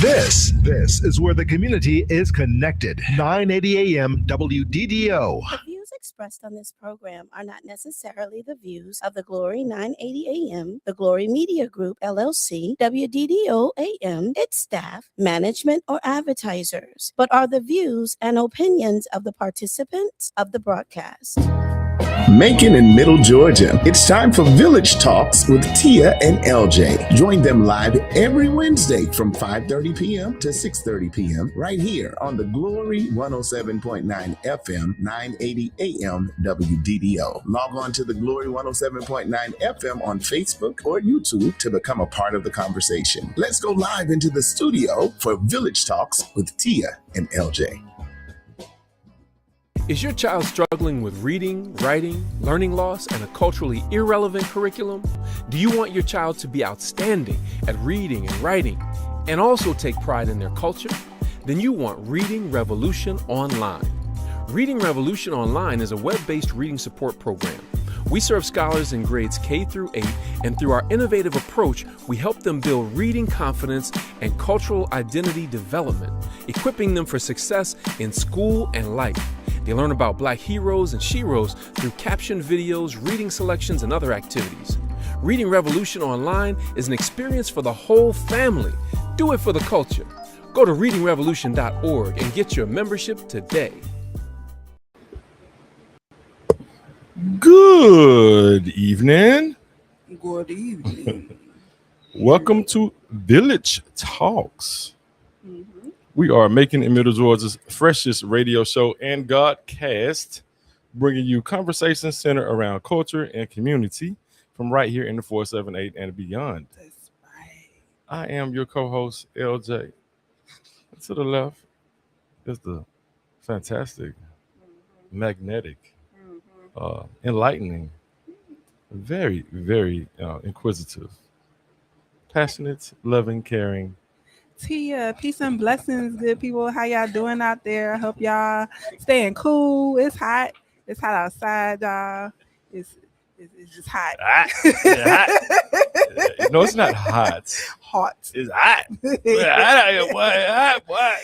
This is where the community is connected. 980 AM WDDO. The views expressed on this program are not necessarily the views of the Glory 980 AM, the Glory Media Group, LLC, WDDO AM, its staff, management, or advertisers, but are the views and opinions of the participants of the broadcast. Macon in Middle Georgia. It's time for Village Talks with Tia and LJ. Join them live every Wednesday from 5:30 p.m. to 6:30 p.m. right here on the Glory 107.9 FM, 980 AM WDDO. Log on to the Glory 107.9 FM on Facebook or YouTube to become a part of the conversation. Let's go live into the studio for Village Talks with Tia and LJ. Is your child struggling with reading, writing, learning loss, and a culturally irrelevant curriculum? Do you want your child to be outstanding at reading and writing and also take pride in their culture? Then you want Reading Revolution Online. Reading Revolution Online is a web-based reading support program. We serve scholars in grades K through 8, and through our innovative approach, we help them build reading confidence and cultural identity development, equipping them for success in school and life. They learn about Black heroes and sheroes through captioned videos, reading selections, and other activities. Reading Revolution Online is an experience for the whole family. Do it for the culture. Go to readingrevolution.org and get your membership today. Good evening. Good evening. Welcome to Village Talks. We are Macon in Middle Georgia's freshest radio show and Godcast, bringing you conversations centered around culture and community from right here in the 478 and beyond. That's right. I am your co-host, LJ. To the left is the fantastic, magnetic, enlightening, very, very inquisitive, passionate, loving, caring, Tia, peace and blessings, good people. How y'all doing out there? I hope y'all staying cool. It's hot. It's hot outside, y'all. It's just hot. hot. No, it's not hot. Hot. It's hot. What?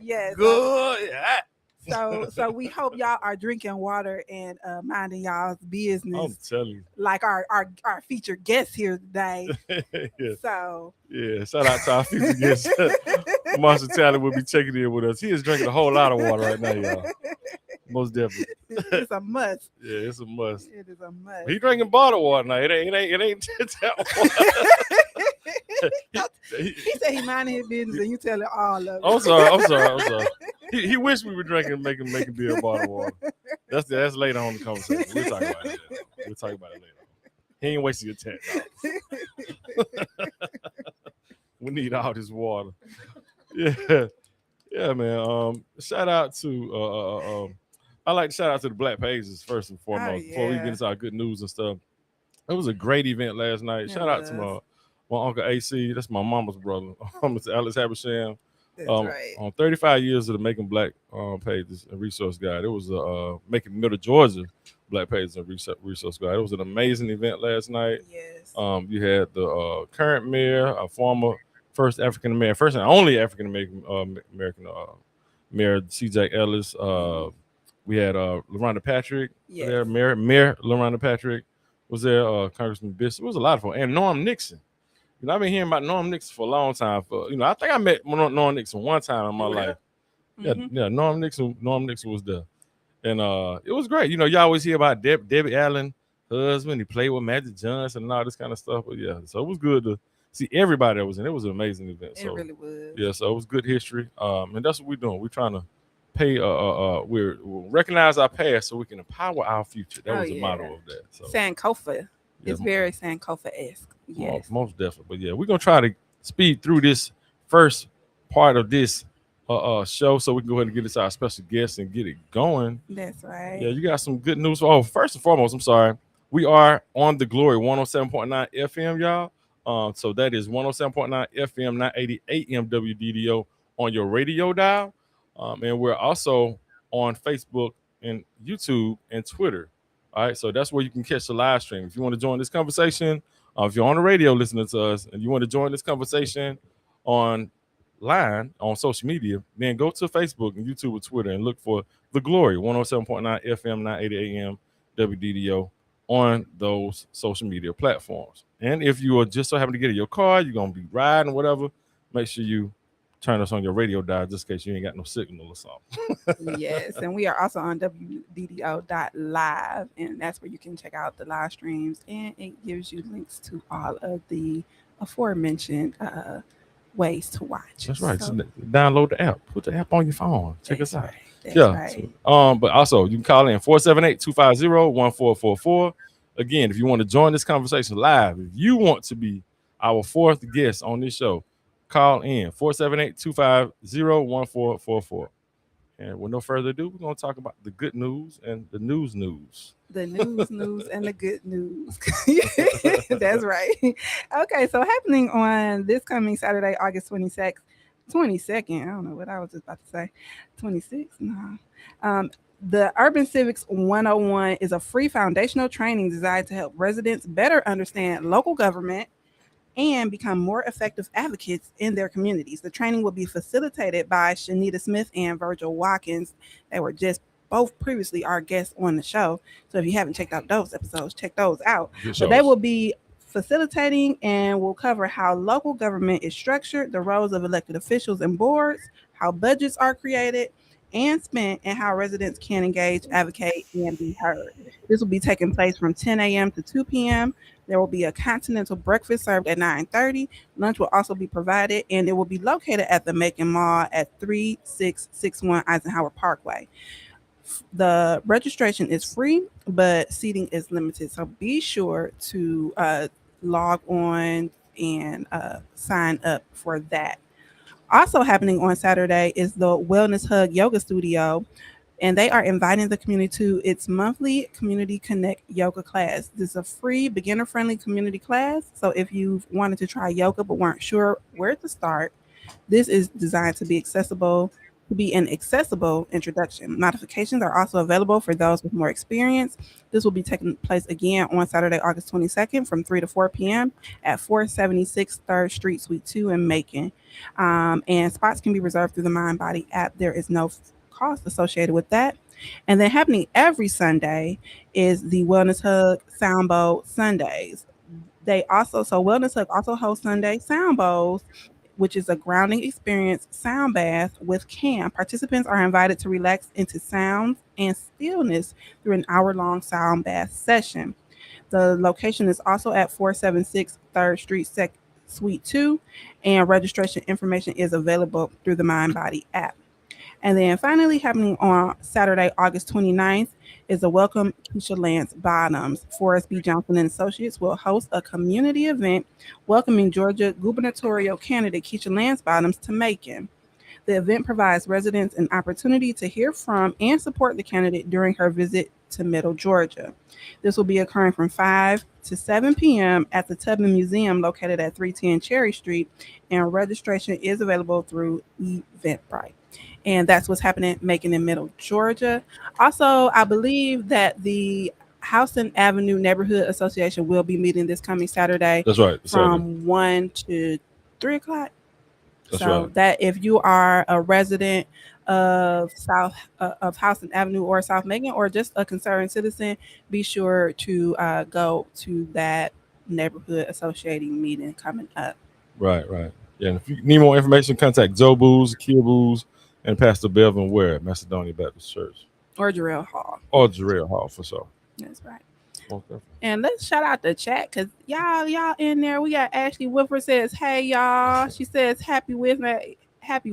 Yes. Good. Hot. So we hope y'all are drinking water and minding y'all's business. I'm telling you. Like our featured guest here today. Yeah. So Shout out to our featured guest. Marshall Taylor will be checking in with us. He is drinking a whole lot of water right now, y'all. Most definitely. It's a must. Yeah, it's a must. It is a must. He drinking bottled water now. It ain't that water. He said he minding his business and you telling all of it. I'm sorry. He wished we were drinking, making beer bottled water. That's later on in the conversation. We'll talk about it. We'll talk about it later. He ain't wasting your $10. We need all this water. Yeah, man. Shout out to I like to shout out to the Black Pages first and foremost before we get into our good news and stuff. It was a great event last night. Shout out to my uncle AC. That's my mama's brother, Mr. Alex Habersham. Right. On 35 years of the Making Black Pages and Resource Guide. It was Making Middle Georgia Black Pages and Resource Guide. It was an amazing event last night. Yes. You had the current mayor, a former first and only African American mayor, C.J. Ellis. We had LaRonda Patrick there, Mayor LaRonda Patrick was there. Congressman Bishop. It was a lot of fun, and Norm Nixon. You know, I've been hearing about Norm Nixon for a long time. I think I met Norm Nixon one time in my life. Yeah, Norm Nixon was there, and it was great. You know, you always hear about Debbie Allen husband. He played with Magic Johnson and all this kind of stuff. But yeah, so it was good to see everybody that was in. It was an amazing event. It really was. Yeah, so it was good history. And that's what we're doing. We're trying to we'll recognize our past so we can empower our future. That was the motto of that. So Sankofa. It's very Sankofa-esque. Yes. Most definitely. But yeah, we're gonna try to speed through this first part of this show so we can go ahead and get us our special guest and get it going. That's right. Yeah, you got some good news. First and foremost, I'm sorry. We are on the Glory 107.9 FM, y'all. So that is 107.9 FM, 980 AM WDDO on your radio dial. And we're also on Facebook and YouTube and Twitter. All right, so that's where you can catch the live stream. If you want to join this conversation, if you're on the radio listening to us and you want to join this conversation on line on social media, then go to Facebook and YouTube or Twitter and look for The Glory, 107.9 FM, 980 AM, WDDO on those social media platforms. And if you are just so happen to get in your car, you're going to be riding, whatever, make sure you turn us on your radio dial just in case you ain't got no signal or something. Yes, and we are also on WDDO.live, and that's where you can check out the live streams, and it gives you links to all of the aforementioned ways to watch. That's right. So, Just download the app. Put the app on your phone. Check us out. right. That's Yeah. right. But also you can call in 478-250-1444. Again, if you want to join this conversation live, if you want to be our fourth guest on this show, call in 478-250-1444. And with no further ado, we're going to talk about the good news and the news. The news, and the good news. That's right. Okay, so happening on this coming Saturday, August 22nd. I don't know what I was just about to say. 26th? No. The Urban Civics 101 is a free foundational training designed to help residents better understand local government and become more effective advocates in their communities. The training will be facilitated by Shanita Smith and Virgil Watkins. They were just both previously our guests on the show. So if you haven't checked out those episodes, check those out. But they will be facilitating and will cover how local government is structured, the roles of elected officials and boards, how budgets are created and spent, and how residents can engage, advocate, and be heard. This will be taking place from 10 a.m. to 2 p.m. There will be a continental breakfast served at 9:30. Lunch will also be provided, and it will be located at the Macon Mall at 3661 Eisenhower Parkway. The registration is free, but seating is limited. So be sure to log on and sign up for that. Also happening on Saturday is the Wellness Hug Yoga Studio, and they are inviting the community to its monthly Community Connect yoga class. This is a free, beginner-friendly community class. So if you've wanted to try yoga but weren't sure where to start, this is designed to be an accessible introduction. Modifications are also available for those with more experience. This will be taking place again on Saturday, August 22nd from 3 to 4 p.m. at 476 3rd Street, Suite 2 in Macon. And spots can be reserved through the MindBody app. There is no cost associated with that. And then happening every Sunday is the Wellness Hug Sound Bowl Sundays. Wellness Hug also hosts Sunday Sound Bowls, which is a grounding experience sound bath with CAM. Participants are invited to relax into sounds and stillness through an hour-long sound bath session. The location is also at 476 3rd Street, Suite 2, and registration information is available through the MindBody app. And then finally, happening on Saturday, August 29th, is a Welcome Keisha Lance Bottoms. Forrest B. Johnson and Associates will host a community event welcoming Georgia gubernatorial candidate Keisha Lance Bottoms to Macon. The event provides residents an opportunity to hear from and support the candidate during her visit to Middle Georgia. This will be occurring from 5 to 7 p.m. at the Tubman Museum located at 310 Cherry Street, and registration is available through Eventbrite. And that's what's happening Macon in Middle Georgia. Also, I believe that the Houston Avenue Neighborhood Association will be meeting this coming Saturday. That's right. From 1 to 3 o'clock. That's so right. That if you are a resident of Houston Avenue or South Macon, or just a concerned citizen, be sure to go to that neighborhood associating meeting coming up. Right. Yeah, and if you need more information, contact Joe Booz, Kia Booz, and Pastor Belvin Ware at Macedonia Baptist Church. Or Jarrell Hall. For sure. That's right. Okay. And let's shout out the chat, because y'all in there. We got Ashley Whipper says, hey y'all. She says happy Wednesday. Happy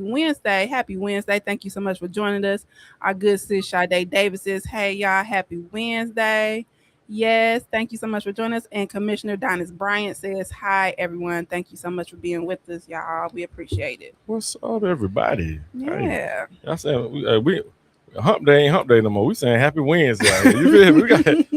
Wednesday. Thank you so much for joining us. Our good sis Sade Davis says, hey y'all, happy Wednesday. Yes, thank you so much for joining us. And Commissioner Donis Bryant says, hi everyone. Thank you so much for being with us, y'all. We appreciate it. What's up, everybody? Yeah. Y'all saying we hump day ain't hump day no more. We saying happy Wednesday. You feel me?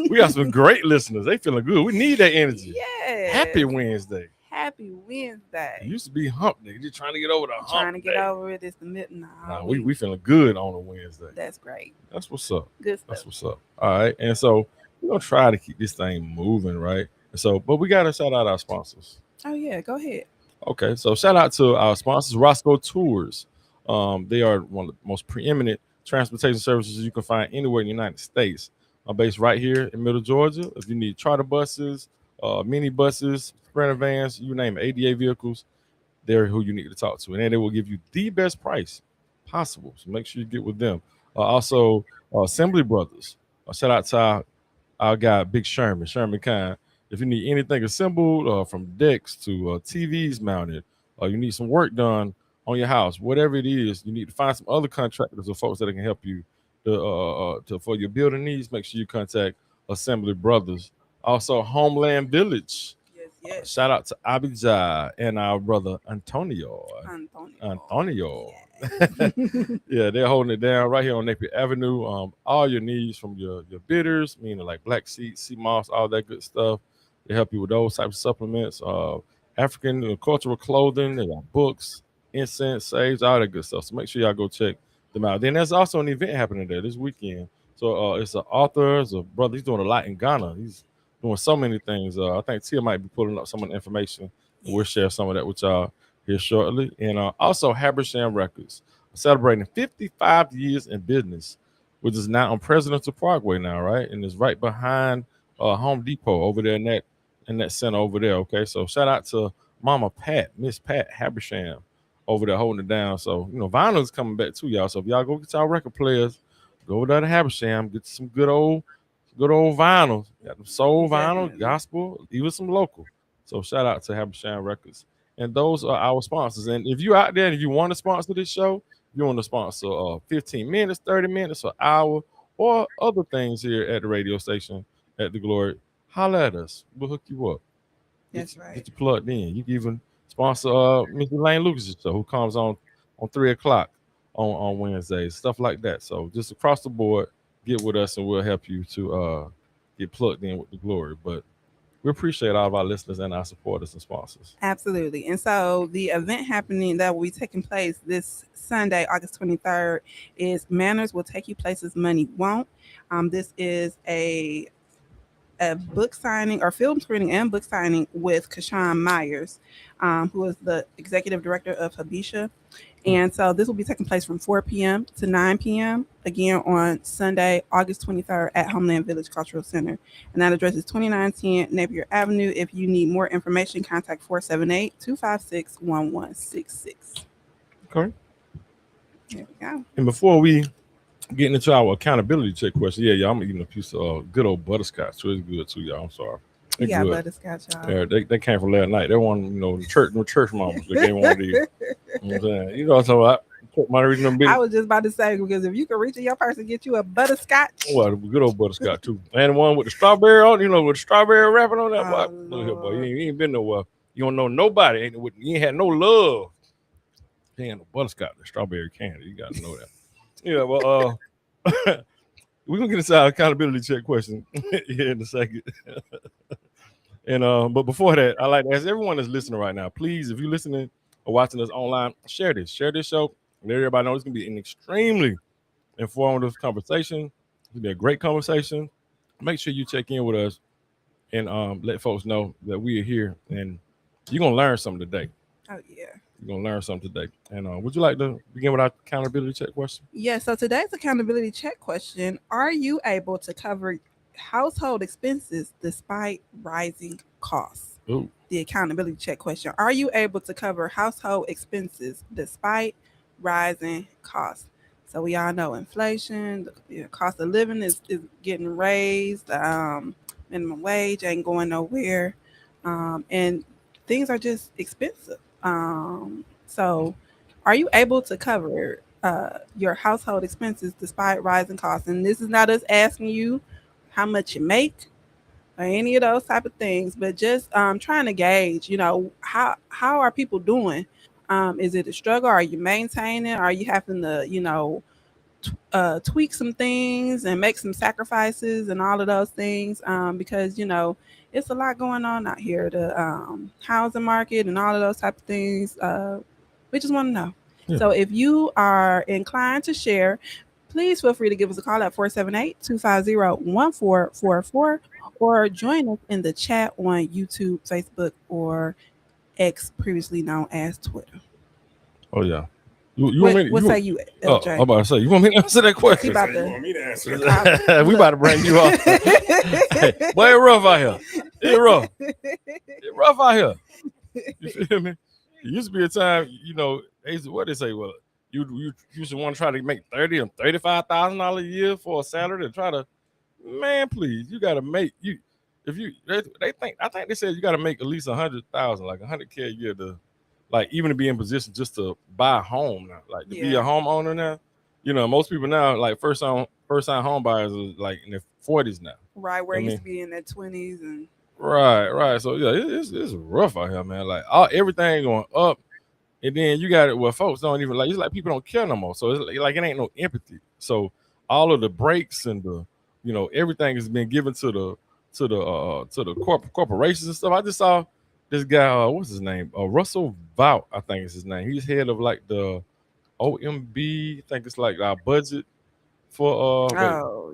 We got some great listeners. They feeling good. We need that energy. Yeah. Happy Wednesday. Happy Wednesday. It used to be hump day. Just trying to get over the hump. Trying to get over it. It's the midnight. Nah, we feeling good on a Wednesday. That's great. That's what's up. Good stuff. That's what's up. All right. And so we're gonna try to keep this thing moving, right? And so, but we gotta shout out our sponsors. Oh yeah, go ahead. Okay, so shout out to our sponsors, Roscoe Tours. They are one of the most preeminent transportation services you can find anywhere in the United States. Based right here in Middle Georgia. If you need charter buses, mini buses, sprinter vans, you name it, ADA vehicles, they're who you need to talk to, and then they will give you the best price possible. So make sure you get with them. Also, Assembly Brothers. Shout out to our guy, Big Sherman Kind. If you need anything assembled, from decks to TVs mounted, you need some work done on your house, whatever it is, you need to find some other contractors or folks that can help you for your building needs. Make sure you contact Assembly Brothers. Also, Homeland Village. Yes. Shout out to Abijah and our brother Antonio. Antonio. Yeah, they're holding it down right here on Napier Avenue. All your needs from your bitters, meaning like black seeds, sea moss, all that good stuff. They help you with those types of supplements. African cultural clothing, they got books, incense, saves, all that good stuff. So make sure y'all go check them out. Then there's also an event happening there this weekend. So it's an author, it's a brother. He's doing a lot in Ghana. He's doing so many things. I think Tia might be pulling up some of the information. We'll share some of that with y'all here shortly. And also Habersham Records, celebrating 55 years in business, which is now on Presidential Parkway now, right? And it's right behind Home Depot over there in that center over there. Okay, so shout out to Mama Pat, Miss Pat Habersham over there holding it down. So, vinyl's coming back too, y'all. So if y'all go get y'all record players, go over there to Habersham, get some good old vinyl. Got some soul vinyl, gospel, even some local. So shout out to Habersham Records. And those are our sponsors. And if you're out there and if you want to sponsor this show, you want to sponsor 15 minutes, 30 minutes, an hour, or other things here at the radio station at The Glory, holler at us. We'll hook you up. That's right. Get you plugged in. You can even sponsor Mr. Lane Lucas' show, who comes on 3 o'clock on Wednesdays, stuff like that. So just across the board, get with us and we'll help you to get plugged in with The Glory. But we appreciate all of our listeners and our supporters and sponsors. Absolutely. And so the event happening that will be taking place this Sunday, August 23rd, is Manners Will Take You Places Money Won't. This is a book signing or film screening and book signing with Kashawn Myers, who is the executive director of Habisha. And so this will be taking place from 4 p.m. to 9 p.m. again on Sunday, August 23rd at Homeland Village Cultural Center. And that address is 2910 Napier Avenue. If you need more information, contact 478-256-1166. Okay. There we go. And before we get into our accountability check question, y'all, I'm eating a piece of good old butterscotch. So it's good too, y'all. I'm sorry. You got butterscotch, y'all. Yeah, they came from last night. They won, church mamas. They gave one of these. You know what I'm saying? You know what I'm talking about. I was just about to say, because if you could reach in your purse and get you a butterscotch. Well, good old butterscotch too. And the one with the strawberry on, with the strawberry wrapping on that. Oh, Look here, boy. You ain't been nowhere. You don't know nobody. You ain't had no love. You ain't no butterscotch, the strawberry candy. You got to know that. Yeah, well, we're going to get into our accountability check question here in a second. And but before that, I like to ask everyone that's listening right now, please, if you're listening or watching us online, share this show. Let everybody know it's gonna be an extremely informative conversation. It's gonna be a great conversation. Make sure you check in with us and let folks know that we are here and you're gonna learn something today. Oh yeah. You're gonna learn something today. And would you like to begin with our accountability check question? Yeah, so today's accountability check question: are you able to cover household expenses despite rising costs? Ooh. The accountability check question: are you able to cover household expenses despite rising costs? So we all know inflation, the cost of living is getting raised, minimum wage ain't going nowhere, and things are just expensive. So are you able to cover your household expenses despite rising costs? And this is not us asking you how much you make or any of those type of things, but just trying to gauge, how are people doing? Is it a struggle? Are you maintaining? Are you having to, tweak some things and make some sacrifices and all of those things? Because, it's a lot going on out here, the housing market and all of those type of things. We just want to know. Yeah. So if you are inclined to share, please feel free to give us a call at 478-250-1444 or join us in the chat on YouTube, Facebook, or X, previously known as Twitter. Oh yeah. You want me? What say you, LJ? I'm about to say, you want me to answer that He question? about You to. want me to answer? We about to bring you off. Hey, boy, it's rough out here. It's rough. It's rough out here. You feel me? It used to be a time, what they say, well, you used to want to try to make $30,000 and $35,000 a year for a salary to try to, man, please, you gotta make I think they said you gotta make at least 100,000, like 100K a year to, like, even to be in position just to buy a home now, like to be a homeowner now. Most people now, like first time home buyers are like in their 40s now. Right, where it used to be in their 20s and. Right. So yeah, it's rough out here, man. Like everything going up, and then you got it. Well, folks don't even like. It's like people don't care no more. So it's like it ain't no empathy. So all of the breaks and the, everything has been given to the corporations and stuff. I just saw this guy. What's his name? Russell Vought, I think is his name. He's head of like the OMB. I think it's like our budget for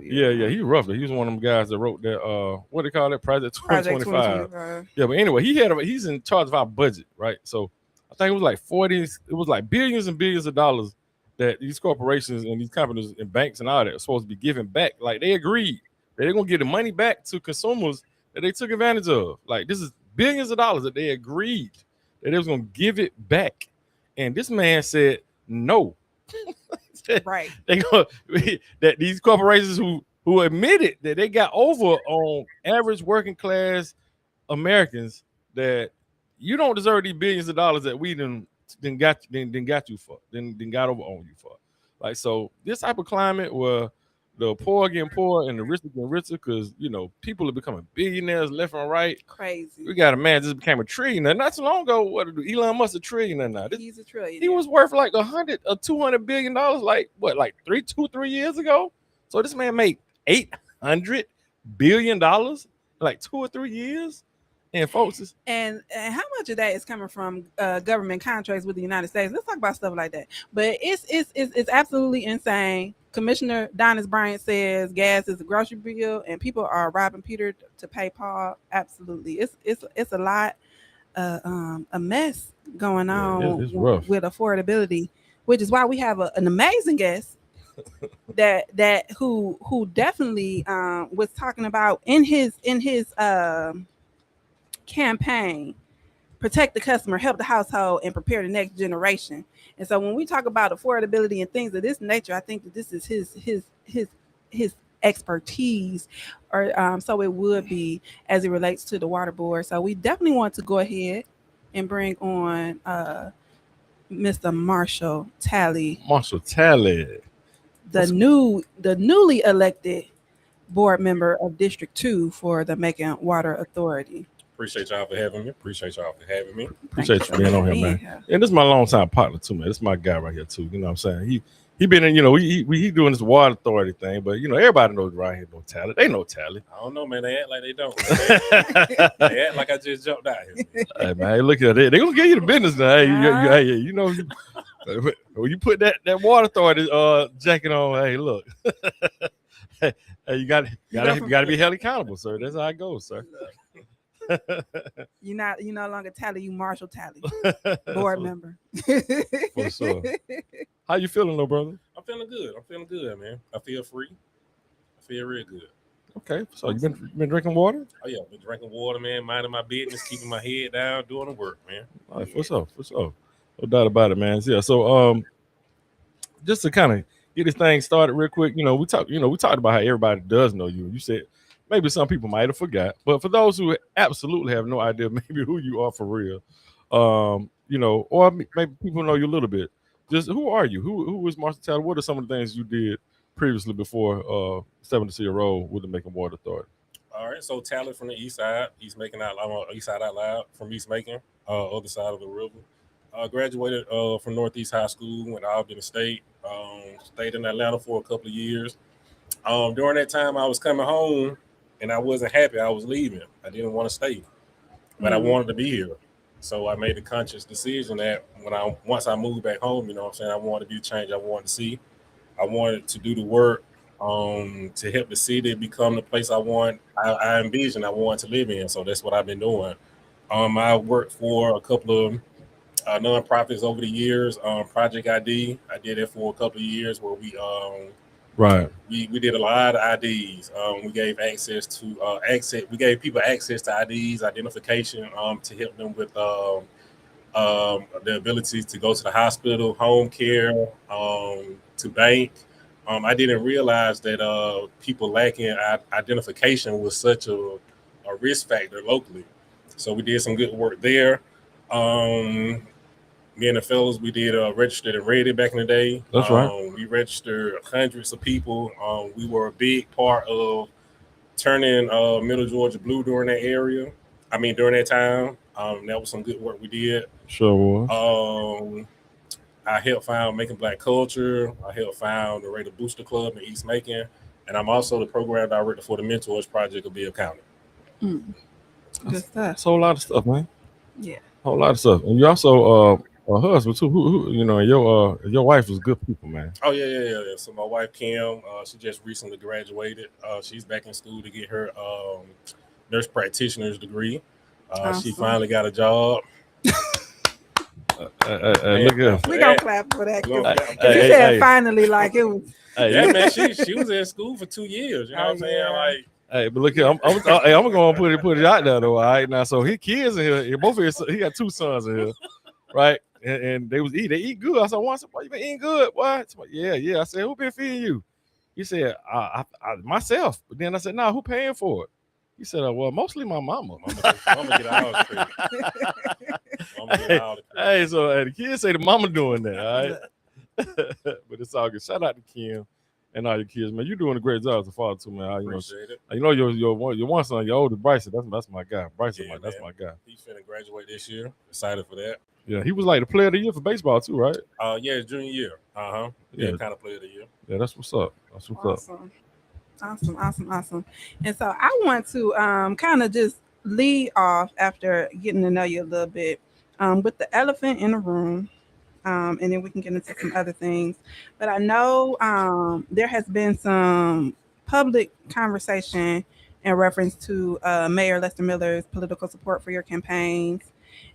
yeah, he's roughly. He was one of them guys that wrote that what they call that, Project 2025. Yeah, but anyway, he's in charge of our budget, right? So I think it was like billions and billions of dollars that these corporations and these companies and banks and all that are supposed to be giving back. Like they agreed that they're gonna give the money back to consumers that they took advantage of. Like this is billions of dollars that they agreed that they was gonna give it back. And this man said no. Right. That these corporations who admitted that they got over on average working class Americans, that you don't deserve these billions of dollars that we got over on you for. Like, so this type of climate where the poor getting poor and the rich getting richer because people are becoming billionaires left and right. Crazy. We got a man just became a trillionaire not so long ago. What Elon Musk a trillionaire now? He's a trillionaire. He was worth like $100 or $200 billion, like 3 years ago. So this man made $800 billion like 2 or 3 years. And folks, and how much of that is coming from government contracts with the United States? Let's talk about stuff like that. But it's absolutely insane. Commissioner Donis Bryant says gas is a grocery bill, and people are robbing Peter to pay Paul. Absolutely, it's a lot, a mess going on with affordability, which is why we have an amazing guest that who definitely was talking about in his campaign, protect the customer, help the household, and prepare the next generation. And so when we talk about affordability and things of this nature, I think that this is his expertise, or so it would be as it relates to the water board. So we definitely want to go ahead and bring on Mr. Marshall Talley, the newly elected board member of District 2 for the Macon Water Authority. Appreciate y'all for having me. Appreciate you being on here, man. And this is my longtime partner too, man. This is my guy right here too. You know what I'm saying? He been in, he doing this water authority thing, but everybody knows right here no talent. They know talent. I don't know, man. They act like they don't. They act like I just jumped out here. Hey, man, look at it. They gonna give you the business now. Hey, when you put that water authority jacket on, hey, look. Hey, you got to be held accountable, sir. That's how it goes, sir. You no longer Tally, you Marshall Tally, board member. For sure. How you feeling, though, brother? I'm feeling good, man. I feel free. I feel real good. Okay, so you been drinking water? Oh yeah, been drinking water, man. Minding my business, keeping my head down, doing the work, man. All right, for sure. No doubt about it, man. Yeah. So just to kind of get this thing started real quick, we talked about how everybody does know you. You said maybe some people might have forgot, but for those who absolutely have no idea maybe who you are for real, or maybe people know you a little bit. Just who are you? Who is Marshall Talley? What are some of the things you did previously before stepping into your role with the Macon Water Authority? All right, so Talley from the east side, East Macon out loud, East Side Out Loud from East Macon, other side of the river. Graduated from Northeast High School, went out to the state, stayed in Atlanta for a couple of years. During that time, I was coming home, and I wasn't happy. I was leaving. I didn't want to stay, but I wanted to be here. So I made a conscious decision that once I moved back home, I wanted to be the change I wanted to see. I wanted to do the work to help the city become the place I envisioned I wanted to live in. So that's what I've been doing. I worked for a couple of nonprofits over the years. Project ID, I did it for a couple of years where Right. we did a lot of IDs. We gave access to access. We gave people access to IDs, identification, to help them with the ability to go to the hospital, home care, to bank. I didn't realize that people lacking identification was such a risk factor locally. So we did some good work there. Me and the fellows, we did registered and ready back in the day. That's right. We registered hundreds of people. We were a big part of turning Middle Georgia blue during that area. I mean, during that time. That was some good work we did. Sure was. I helped found Making Black Culture. I helped found the Raider Booster Club in East Macon. And I'm also the program director for the Mentors Project of Bibb County. Good stuff. That's a whole lot of stuff, man. Yeah. A whole lot of stuff. And you also a husband too. Who you know, your wife was good people, man. Oh yeah. So my wife Kim, she just recently graduated. She's back in school to get her nurse practitioner's degree. Awesome. She finally got a job. Look at We gonna clap for that. Hey, You said finally, like it was. Yeah, man. She was in school for 2 years. You know what I'm saying? Like, hey, but look here, I'm gonna put it out there though. All right, now, so his kids in here, both of his, he got 2 sons in here, right? And they eat good. I said, "Once, you been eating good? What? Yeah. I said, who been feeding you? He said, I myself. But then I said, nah, who paying for it? He said, well, mostly my mama. Mama get all the credit. Mama get all the credit. Hey, so the kids say the mama doing that, all right? But it's all good. Shout out to Kim and all your kids, man. You're doing a great job as a father too, man. Appreciate it. You know your one son, your oldest, Bryson. That's my guy. Bryson, Yeah, that's my guy. He's finna graduate this year. Excited for that. Yeah, he was like the player of the year for baseball too, right? Yeah, junior year. Yeah, kind of player of the year. Yeah, that's what's up. Awesome. And so I want to kind of just lead off after getting to know you a little bit with the elephant in the room. And then we can get into some other things. But I know there has been some public conversation in reference to Mayor Lester Miller's political support for your campaigns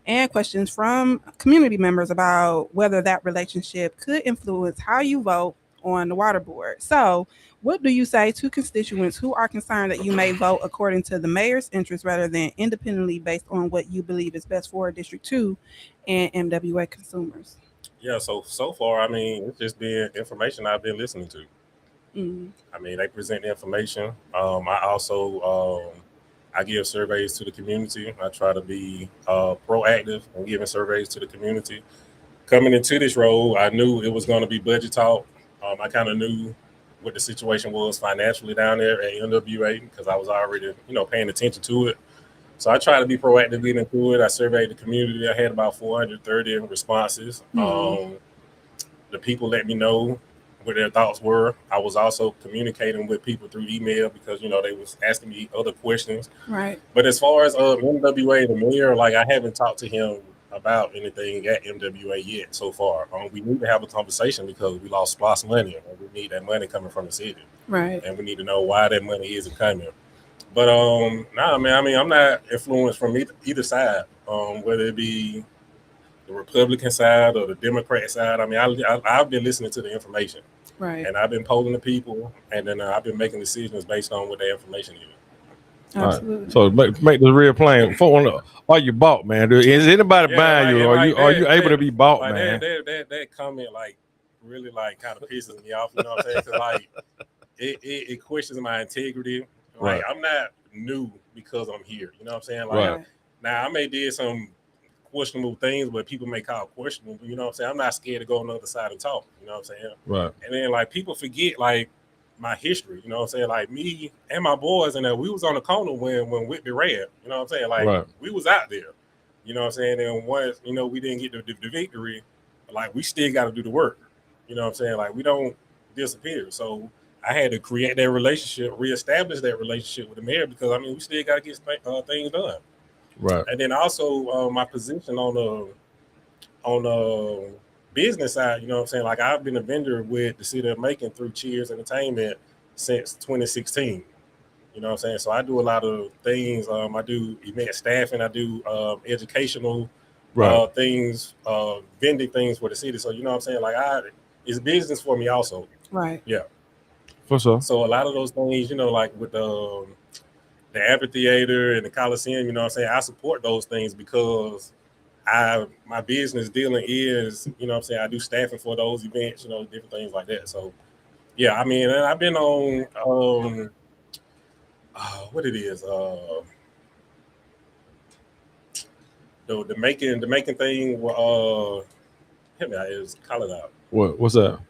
and questions from community members about whether that relationship could influence how you vote on the water board. So what do you say to constituents who are concerned that you may vote according to the mayor's interests rather than independently based on what you believe is best for District 2 and MWA consumers? Yeah, so far, I mean, it's just been information I've been listening to. I mean, they present the information. I also I give surveys to the community. I try to be proactive in giving surveys to the community. Coming into this role, I knew it was going to be budget talk. I kind of knew what the situation was financially down there at MWA because I was already, paying attention to it. So I try to be proactive getting into it. I surveyed the community. I had about 430 responses. The people let me know what their thoughts were. I was also communicating with people through email because, they was asking me other questions. Right. But as far as MWA, the mayor, like I haven't talked to him about anything at MWA yet so far. We need to have a conversation because we lost SPLOST money and we need that money coming from the city. Right. And we need to know why that money isn't coming. But nah, man, I mean, I'm not influenced from either side, whether it be the Republican side or the Democrat side. I mean, I've been listening to the information. Right. And I've been polling the people, and then I've been making decisions based on what the information is. Absolutely. Right. So make the real plain. Are you bought, man? Is anybody buying you? Are you able to be bought, like man? That comment really kind of pisses me off. You know what I'm saying? 'Cause it questions my integrity. Right. I'm not new because I'm here. You know what I'm saying? Right. Now I may did some questionable things, but people may call questionable. You know what I'm saying? I'm not scared to go on the other side and talk. You know what I'm saying? Right. And then people forget my history. You know what I'm saying? Me and my boys and we was on the corner when Whitby ran. You know what I'm saying? We was out there. You know what I'm saying? And once we didn't get the victory, we still got to do the work. You know what I'm saying? We don't disappear. So I had to create that relationship, reestablish that relationship with the mayor because we still got to get things done. Right. And then also my position on the business side, you know what I'm saying? I've been a vendor with the city of Macon through Cheers Entertainment since 2016. You know what I'm saying? So I do a lot of things. I do event staffing. I do educational things, vending things for the city. So you know what I'm saying? Like it's business for me also. Right. Yeah. For sure. So a lot of those things, you know, like with the amphitheater and the Coliseum, you know what I'm saying? I support those things because my business dealing is, you know what I'm saying, I do staffing for those events, you know, different things like that. So yeah, I mean, and I've been on what it is, the making thing, hit me out, is call it out. What's that?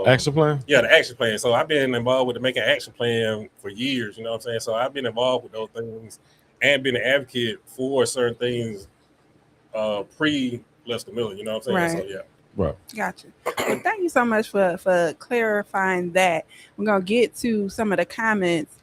Action plan? Yeah, the action plan. So I've been involved with the making action plan for years, you know what I'm saying? So I've been involved with those things and been an advocate for certain things pre-Lester Miller, you know what I'm saying? Right. So yeah. Right. Gotcha. Well, thank you so much for clarifying that. We're gonna get to some of the comments.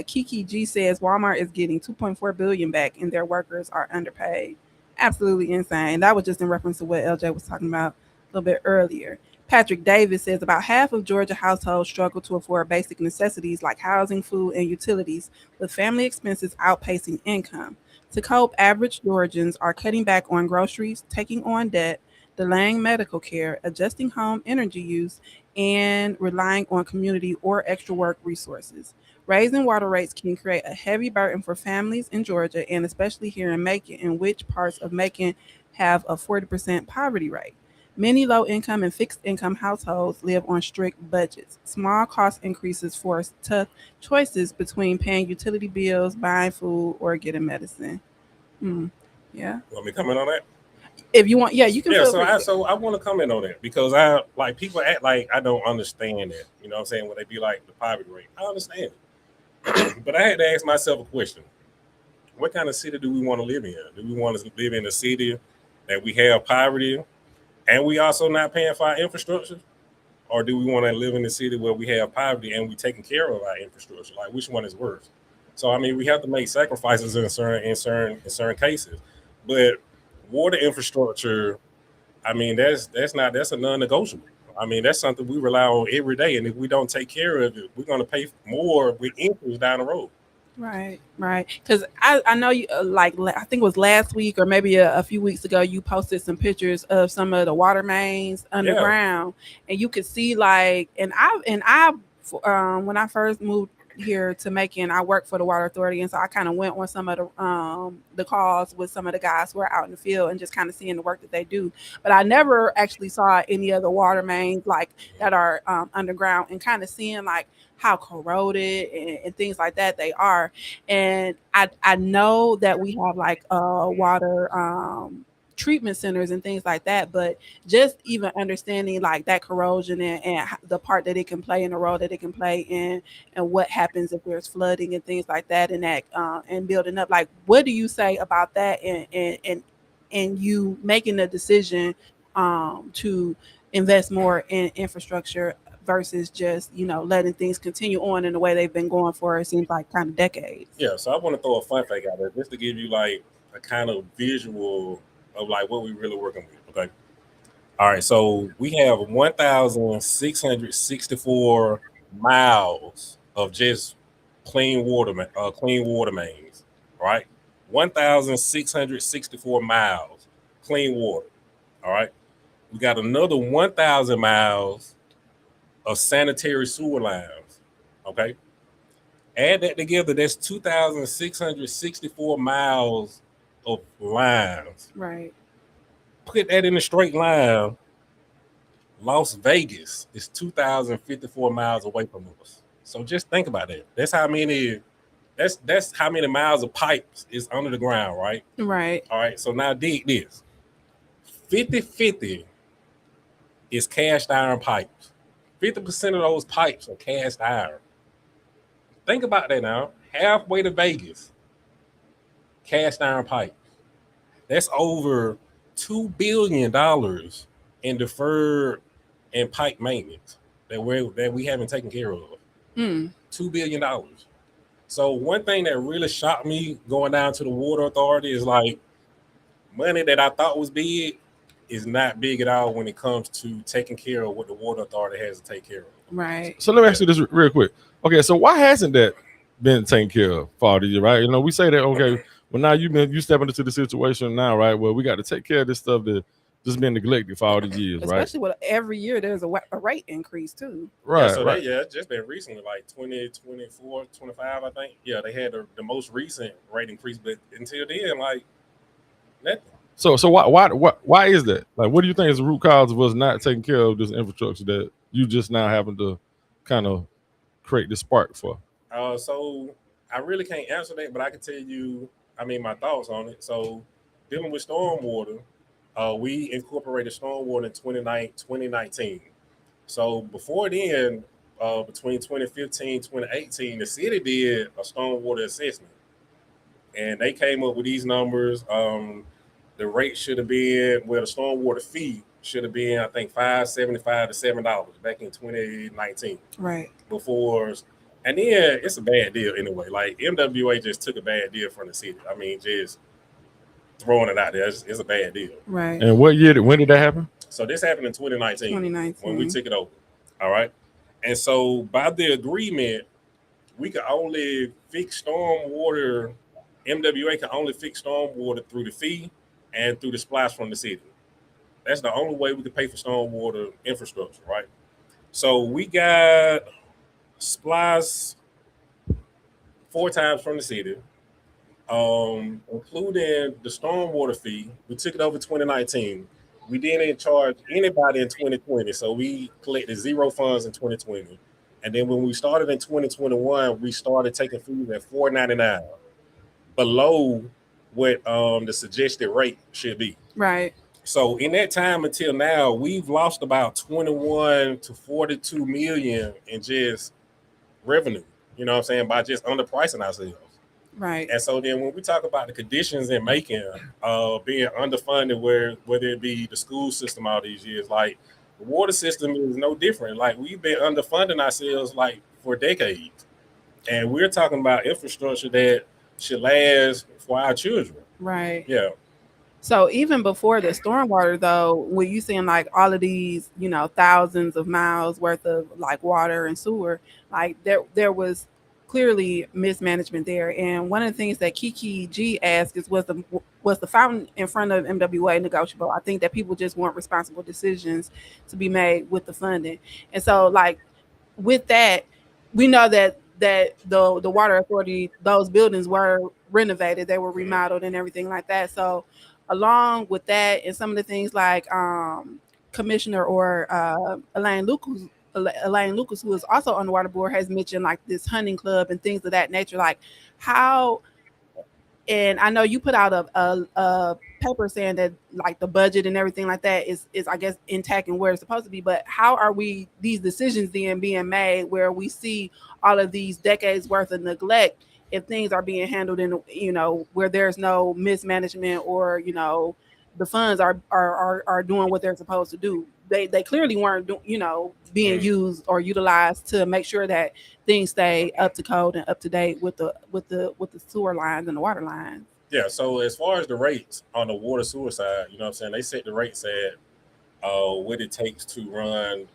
Kiki G says Walmart is getting $2.4 billion back and their workers are underpaid. Absolutely insane. That was just in reference to what LJ was talking about a little bit earlier. Patrick Davis says about half of Georgia households struggle to afford basic necessities like housing, food, and utilities, with family expenses outpacing income. To cope, average Georgians are cutting back on groceries, taking on debt, delaying medical care, adjusting home energy use, and relying on community or extra work resources. Raising water rates can create a heavy burden for families in Georgia, and especially here in Macon, in which parts of Macon have a 40% poverty rate. Many low-income and fixed-income households live on strict budgets. Small cost increases force tough choices between paying utility bills, buying food, or getting medicine. Yeah. Want me to comment on that? If you want, yeah, you can. Yeah, feel free. so I want to comment on that because I like people act like I don't understand that. You know what I'm saying? When they be like the poverty rate, I understand it. But I had to ask myself a question: what kind of city do we want to live in? Do we want to live in a city that we have poverty and we also not paying for our infrastructure, or do we want to live in a city where we have poverty and we taking care of our infrastructure? Like, which one is worse? So I mean, we have to make sacrifices in certain cases, but water infrastructure, I mean, that's a non-negotiable. I mean, that's something we rely on every day, and if we don't take care of it, we're going to pay more with interest down the road. Right. Because I know you I think it was last week or maybe a few weeks ago, you posted some pictures of some of the water mains underground, and you could see and I when I first moved here to Macon, I worked for the water authority, and so I kind of went on some of the calls with some of the guys who are out in the field and just kind of seeing the work that they do. But I never actually saw any of the water mains that are underground, and kind of seeing how corroded and things like that they are. And I know that we have water treatment centers and things like that, but just even understanding that corrosion and the part that it can play in the role that it can play in, and what happens if there's flooding and things like that, and that and building up, what do you say about that, and you making the decision to invest more in infrastructure versus just letting things continue on in the way they've been going for, it seems like, kind of decades? Yeah, so I want to throw a fun fact out there just to give you a kind of visual of what we really working with. Okay. All right. So we have 1,664 miles of just clean water mains. Right. 1,664 miles clean water. All right. We got another 1,000 miles of sanitary sewer lines. Okay. Add that together, that's 2,664 miles of lines. Right. Put that in a straight line. Las Vegas is 2,054 miles away from us. So just think about that. That's how many miles of pipes is under the ground, right? Right. All right. So now dig this. 50-50 is cast iron pipes. 50% of those pipes are cast iron. Think about that now. Halfway to Vegas, cast iron pipes. That's over $2 billion in deferred and pipe maintenance that we haven't taken care of. $2 billion. So one thing that really shocked me going down to the water authority is money that I thought was big is not big at all when it comes to taking care of what the water authority has to take care of. Right. So let me ask you this real quick. Okay, so why hasn't that been taken care of for all the year, right? You know, we say that, okay, well, now you stepping into the situation now, right? Well, we got to take care of this stuff that just been neglected for all the years, right? Especially with every year there's a rate increase too. Right, so right. it's just been recently, like 2024, 25, I think. Yeah, they had the most recent rate increase, but until then, like nothing. So why is that? Like, what do you think is the root cause of us not taking care of this infrastructure that you just now happen to kind of create this spark for? So I really can't answer that, but I can tell you, I mean, my thoughts on it. So dealing with stormwater, we incorporated stormwater in 2019. So before then, between 2015, 2018, the city did a stormwater assessment, and they came up with these numbers. The rate should have been, well, the stormwater fee should have been, I think, $5.75 to $7 back in 2019. Right. Before, and then it's a bad deal anyway. Like MWA just took a bad deal from the city. I mean, just throwing it out there, it's a bad deal. Right. And what year? When did that happen? So this happened in 2019. 2019. When we took it over. All right. And so by the agreement, we could only fix stormwater. MWA can only fix stormwater through the fee and through the splash from the city. That's the only way we could pay for stormwater infrastructure, right? So we got splash 4 times from the city, including the stormwater fee. We took it over 2019. We didn't charge anybody in 2020, so we collected 0 funds in 2020. And then when we started in 2021, we started taking fees at $4.99, below what the suggested rate should be. Right. So in that time until now, we've lost about 21 to 42 million in just revenue. You know what I'm saying? By just underpricing ourselves. Right. And so then when we talk about the conditions in Macon, being underfunded, whether it be the school system all these years, like the water system is no different. Like we've been underfunding ourselves like for decades. And we're talking about infrastructure that should last for our children. Right. Yeah. So even before the stormwater, though, were you seeing like all of these, thousands of miles worth of like water and sewer, like there was clearly mismanagement there. And one of the things that Kiki G asked is, was the fountain in front of MWA negotiable? I think that people just want responsible decisions to be made with the funding. And so like with that, we know that the water authority, those buildings were renovated, they were remodeled and everything like that. So along with that, and some of the things like Commissioner or Elaine Lucas, who is also on the water board, has mentioned like this hunting club and things of that nature. Like how, and I know you put out a paper saying that like the budget and everything like that is I guess intact and where it's supposed to be, but how are these decisions then being made where we see all of these decades worth of neglect if things are being handled in, where there's no mismanagement or, the funds are doing what they're supposed to do. They clearly weren't, being used or utilized to make sure that things stay up to code and up to date with the sewer lines and the water lines. Yeah. So as far as the rates on the water sewer side, you know what I'm saying? They set the rates at what it takes to run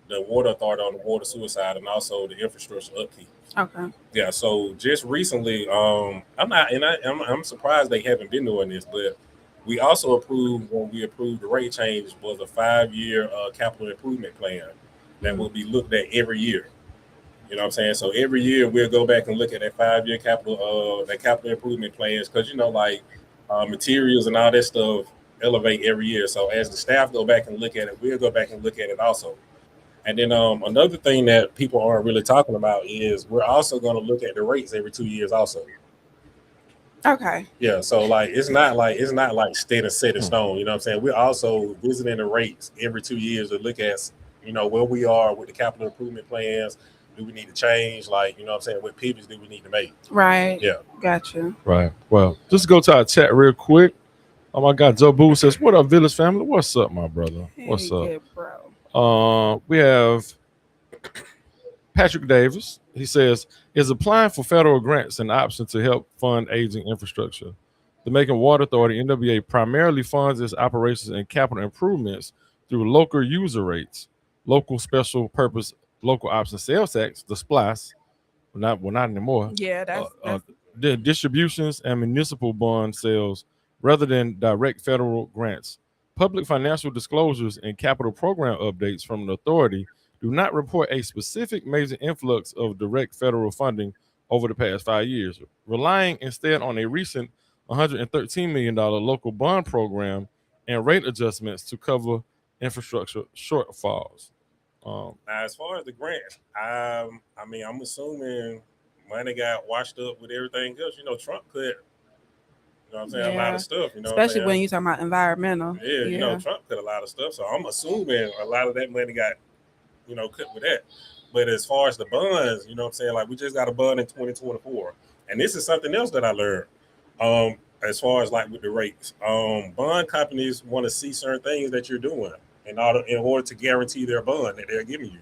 the water authority on the water sewer side and also the infrastructure upkeep. Okay. Yeah. So just recently, I'm surprised they haven't been doing this, but we also approved the rate change was a 5-year capital improvement plan that will be looked at every year. You know what I'm saying? So every year we'll go back and look at that 5-year capital improvement plans because materials and all that stuff elevate every year. So as the staff go back and look at it, we'll go back and look at it also. And then another thing that people aren't really talking about is we're also going to look at the rates every 2 years also. Okay. Yeah. So like it's not like set in stone. You know what I'm saying? We're also visiting the rates every 2 years to look at where we are with the capital improvement plans. Do we need to change? Like, you know what I'm saying? What pivots do we need to make? Right. Yeah. Gotcha. Right. Well, just go to our chat real quick. Oh my God, Joe Boo says, "What up, Village family? What's up, my brother? What's up, bro?" We have Patrick Davis. He says, "Is applying for federal grants an option to help fund aging infrastructure? The Macon Water Authority (NWA) primarily funds its operations and capital improvements through local user rates, local special purpose, local option sales tax, the SPLAS, not anymore. Yeah, that's The distributions and municipal bond sales rather than direct federal grants. Public financial disclosures and capital program updates from the authority do not report a specific major influx of direct federal funding over the past 5 years, relying instead on a recent $113 million local bond program and rate adjustments to cover infrastructure shortfalls. Now, as far as the grants, I mean, I'm assuming money got washed up with everything else. You know, Trump cut, you know what I'm saying, a lot of stuff. You know, especially when you're talking about environmental. Yeah, you know, Trump cut a lot of stuff. So I'm assuming a lot of that money got, you know, cut with that. But as far as the bonds, you know what I'm saying, like we just got a bond in 2024. And this is something else that I learned. As far as like with the rates. Bond companies want to see certain things that you're doing in order to guarantee their bond that they're giving you.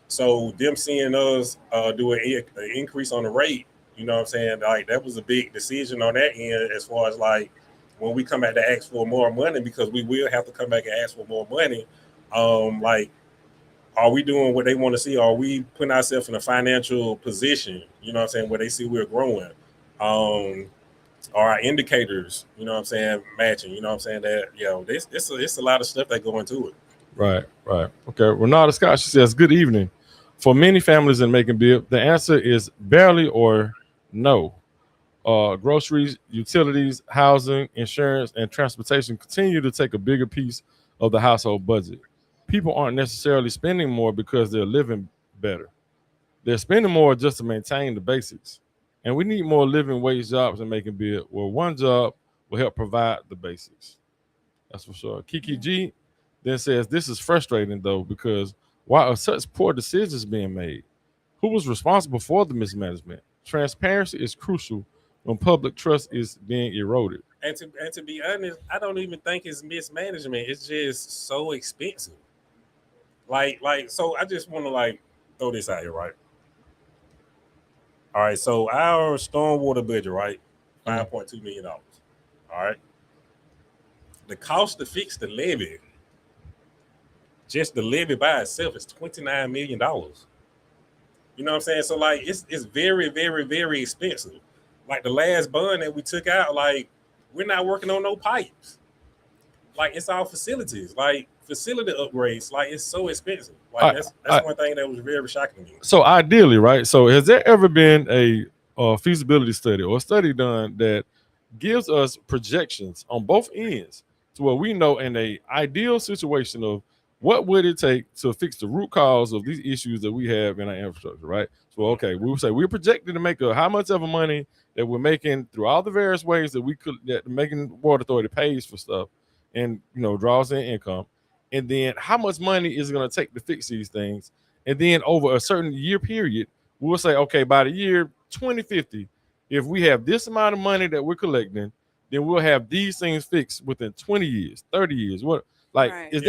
So them seeing us do an increase on the rate, you know what I'm saying, like that was a big decision on that end as far as like when we come back to ask for more money, because we will have to come back and ask for more money. Like, are we doing what they want to see? Are we putting ourselves in a financial position, you know what I'm saying, where they see we're growing? Are our indicators, you know what I'm saying, matching? You know what I'm saying? That, you know, it's a lot of stuff that go into it. Right. Okay. Renata Scott, she says, good evening. For many families in Macon Bibb, the answer is barely or no. Groceries, utilities, housing, insurance, and transportation continue to take a bigger piece of the household budget. People aren't necessarily spending more because they're living better. They're spending more just to maintain the basics. And we need more living wage jobs in Macon Bibb, where one job will help provide the basics. That's for sure. Kiki G then says, this is frustrating, though, because why are such poor decisions being made? Who was responsible for the mismanagement? Transparency is crucial when public trust is being eroded. And to be honest, I don't even think it's mismanagement. It's just so expensive. Like, so I just want to like throw this out here, right? All right, so our stormwater budget, right? $5.2 million. All right. The cost to fix the levee, just the levee by itself, is $29 million. You know what I'm saying? So like it's very, very, very expensive. Like the last bond that we took out, like we're not working on no pipes. Like it's all facilities, like facility upgrades. Like it's so expensive. Like that's one thing that was very shocking to me. So ideally, right? So has there ever been a feasibility study or a study done that gives us projections on both ends to where we know in a ideal situation of what would it take to fix the root cause of these issues that we have in our infrastructure, right? So, okay, we would say we're projected to make how much ever money that we're making through all the various ways that that making Water Authority pays for stuff and, you know, draws in income. And then how much money is it going to take to fix these things? And then over a certain year period, we'll say, okay, by the year 2050, if we have this amount of money that we're collecting, then we'll have these things fixed within 20 years, 30 years. What, like, right. Is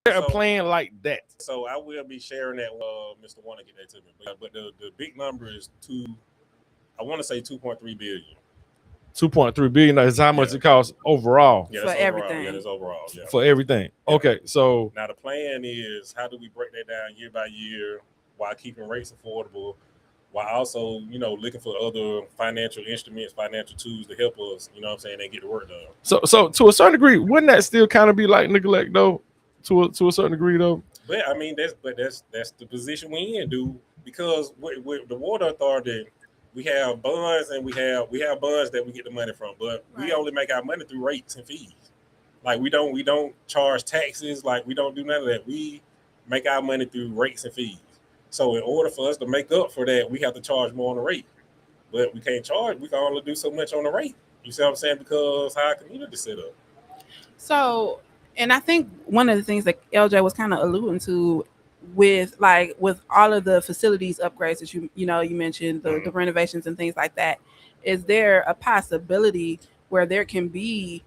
there a plan like that? So I will be sharing that with Mr. Warner, get that to me. But the big number is I want to say 2.3 billion. 2.3 billion is how much it costs overall. Yeah, for everything. Overall. Yeah, that's overall. Yeah. For everything. Yeah. Okay, so now the plan is how do we break that down year by year while keeping rates affordable, while also, you know, looking for other financial instruments, financial tools to help us, you know what I'm saying, and get the work done. So to a certain degree, wouldn't that still kind of be like neglect though? To a certain degree though? But I mean that's the position we in, dude. Because with the Water Authority, we have bonds and we have bonds that we get the money from, but we only make our money through rates and fees. Like we don't charge taxes, like we don't do none of that. We make our money through rates and fees. So in order for us to make up for that, we have to charge more on the rate. But we can't charge, we can only do so much on the rate. You see what I'm saying? Because how our community set up. So, and I think one of the things that LJ was kind of alluding to with all of the facilities upgrades that you mentioned, the renovations and things like that, is there a possibility where there can be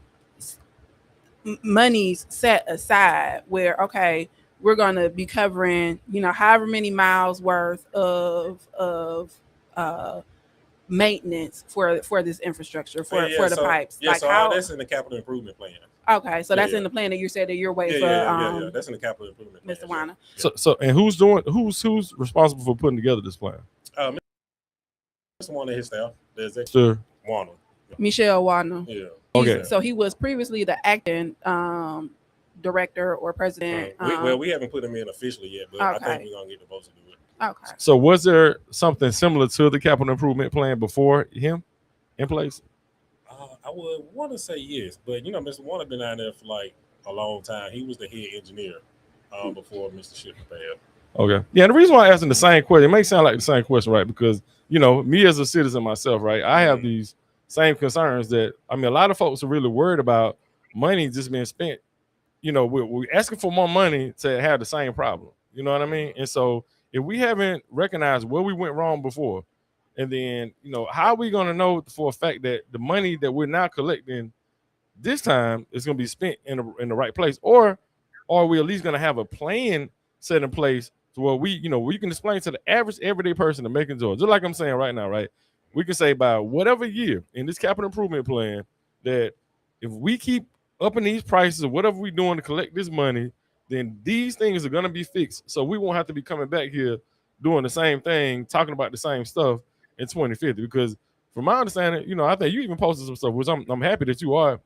monies set aside where, okay, we're going to be covering, however many miles worth of maintenance for this infrastructure for the pipes? Yeah, like so all that's in the capital improvement plan. Okay, so that's in the plan that you said that you're waiting for. Yeah, that's in the capital improvement plan. Mr. Weiner. So and who's responsible for putting together this plan? Mr. Warner and his staff. The executive Sure. Warner. Michelle Wadner. Yeah. Okay. So he was previously the acting director or president. We haven't put him in officially yet, but I think we're gonna get the votes to do it. Okay. So was there something similar to the capital improvement plan before him in place? I would want to say yes, but Mr. Warner been out there for like a long time. He was the head engineer before Mr. Shipman passed. Okay. Yeah, the reason why I'm asking the same question, it may sound like the same question, right? Because, me as a citizen myself, right, I have these same concerns that, a lot of folks are really worried about money just being spent. We're asking for more money to have the same problem. You know what I mean? And so if we haven't recognized where we went wrong before, and then, how are we going to know for a fact that the money that we're now collecting this time is going to be spent in the right place? Or are we at least going to have a plan set in place to where we can explain to the average everyday person in Macon, Georgia, just like I'm saying right now, right? We can say by whatever year in this capital improvement plan that if we keep upping these prices or whatever we're doing to collect this money, then these things are going to be fixed. So we won't have to be coming back here doing the same thing, talking about the same stuff in 2050. Because from my understanding, I think you even posted some stuff, which I'm happy that you are,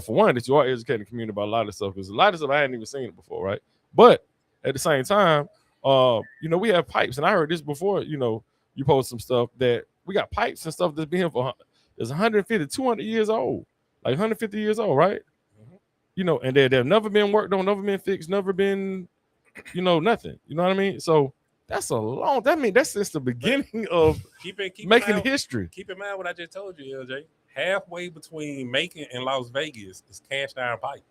for one, that you are educating the community about a lot of stuff, because a lot of stuff I hadn't even seen it before, right? But at the same time, we have pipes, and I heard this before, you post some stuff that we got pipes and stuff that's been here for it's 150, 200 years old, like 150 years old, right? And they've never been worked on, never been fixed, never been, nothing. You know what I mean? So that's that's since the beginning of making history. Keep in mind what I just told you, LJ. Halfway between Macon and Las Vegas is cast iron pipe.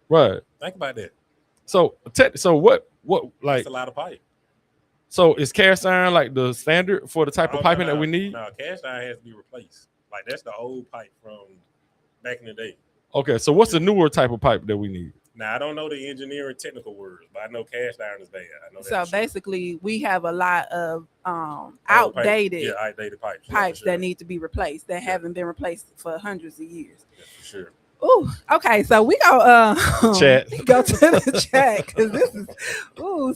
Right. Think about that. So what like that's a lot of pipe. So is cast iron like the standard for the type of piping that we need? No, cast iron has to be replaced. Like that's the old pipe from back in the day. Okay, so what's the newer type of pipe that we need? Now I don't know the engineering technical words, but I know cast iron is bad. I know that. So basically, we have a lot of outdated pipes that need to be replaced that haven't been replaced for hundreds of years. Yeah, for sure. Ooh, okay. So we go chat. Go to the chat because this is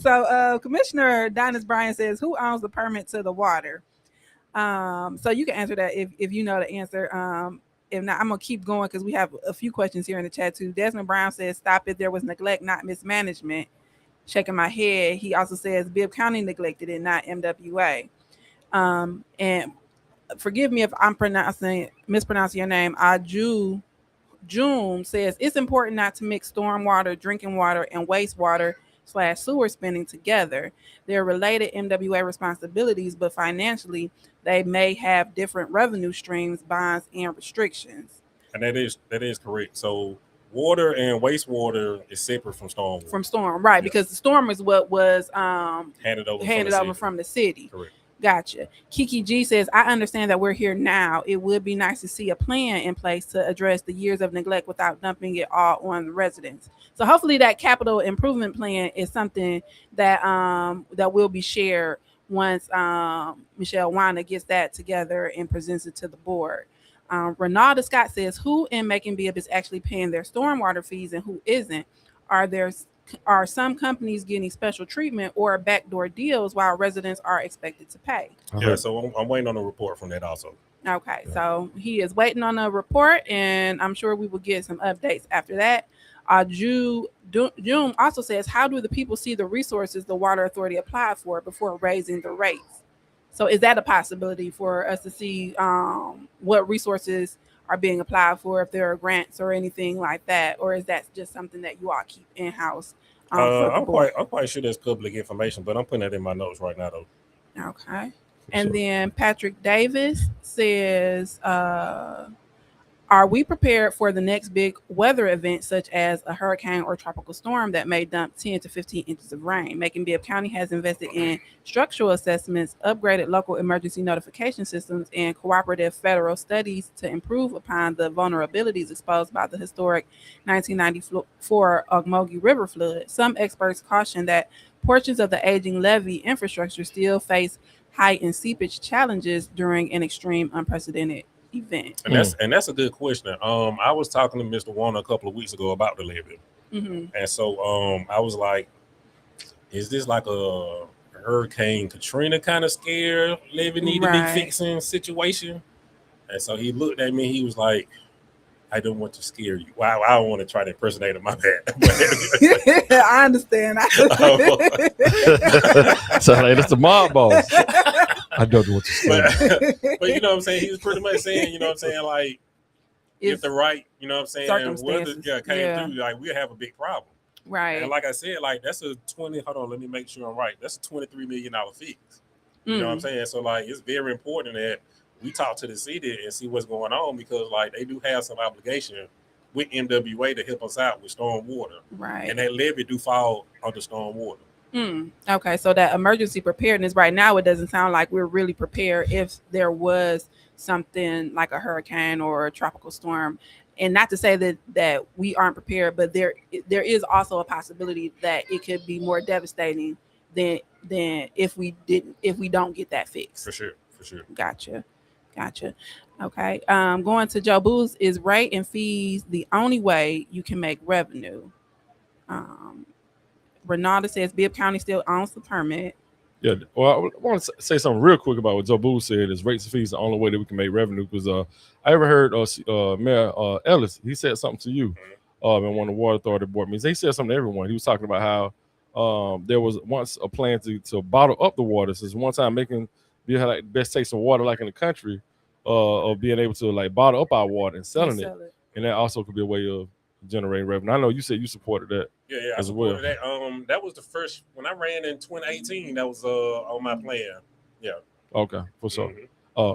So Commissioner Dennis Bryan says, "Who owns the permit to the water?" So you can answer that if you know the answer. If not, I'm gonna keep going because we have a few questions here in the chat too. Desmond Brown says, "Stop it! There was neglect, not mismanagement." Shaking my head. He also says, "Bibb County neglected it, not MWA." And forgive me if I'm mispronouncing your name. June says it's important not to mix stormwater, drinking water, and wastewater / sewer spending together. They're related MWA responsibilities, but financially they may have different revenue streams, bonds, and restrictions. And that is correct. So water and wastewater is separate from storm. From storm, right? Yeah. Because the storm is what was handed over from the city. Correct. Gotcha. Kiki G says, I understand that we're here now. It would be nice to see a plan in place to address the years of neglect without dumping it all on the residents. So hopefully that capital improvement plan is something that that will be shared once Michelle Wana gets that together and presents it to the board. Renalda Scott says, who in Macon Bibb is actually paying their stormwater fees and who isn't? Are some companies getting special treatment or backdoor deals while residents are expected to pay? Yeah, so I'm waiting on a report from that also. Okay, so he is waiting on a report, and I'm sure we will get some updates after that. June also says, how do the people see the resources the Water Authority applied for before raising the rates? So is that a possibility for us to see what resources are being applied for, if there are grants or anything like that, or is that just something that you all keep in-house? I'm quite sure that's public information, but I'm putting that in my notes right now, though. Okay. And then Patrick Davis says, are we prepared for the next big weather event, such as a hurricane or tropical storm that may dump 10 to 15 inches of rain? Macon Bibb County has invested in structural assessments, upgraded local emergency notification systems, and cooperative federal studies to improve upon the vulnerabilities exposed by the historic 1994 Ocmulgee River flood. Some experts caution that portions of the aging levee infrastructure still face heightened seepage challenges during an extreme, unprecedented event. And that's a good question. I was talking to Mr. Warner a couple of weeks ago about the levee, and so I was like, "Is this like a Hurricane Katrina kind of scare levee need to be fixing situation. And so he looked at me. He was like, I don't want to scare you. Wow, I don't want to try to impersonate him. My bad. I understand. So like, that's the mob boss. I don't want to scare you. But you know what I'm saying? He was pretty much saying, you know what I'm saying, like, if the right, you know what I'm saying, weather came through, like, we'll have a big problem. Right. And like I said, like, that's a 20, hold on, let me make sure I'm right. That's a $23 million fix. You know what I'm saying? So, like, it's very important that we talk to the city and see what's going on, because like they do have some obligation with MWA to help us out with storm water. Right. And that levee do fall under storm water. Okay. So that emergency preparedness right now, it doesn't sound like we're really prepared if there was something like a hurricane or a tropical storm. And not to say that we aren't prepared, but there is also a possibility that it could be more devastating than if we don't get that fixed. For sure. Gotcha. Okay. Going to Joe Boo's, is rate and fees the only way you can make revenue? Renata says Bibb County still owns the permit. Yeah. Well, I want to say something real quick about what Joe Boo said. Is rates and fees the only way that we can make revenue? Because I ever heard Mayor Ellis, he said something to you in one of the Water Authority board meetings. He said something to everyone. He was talking about how there was once a plan to bottle up the water. Since one time we had like best taste of water like in the country, of being able to like bottle up our water and selling it. And that also could be a way of generating revenue. I know you said you supported that. Yeah, as well. That. That was the first when I ran in 2018. That was on my plan. Yeah. Okay, for sure.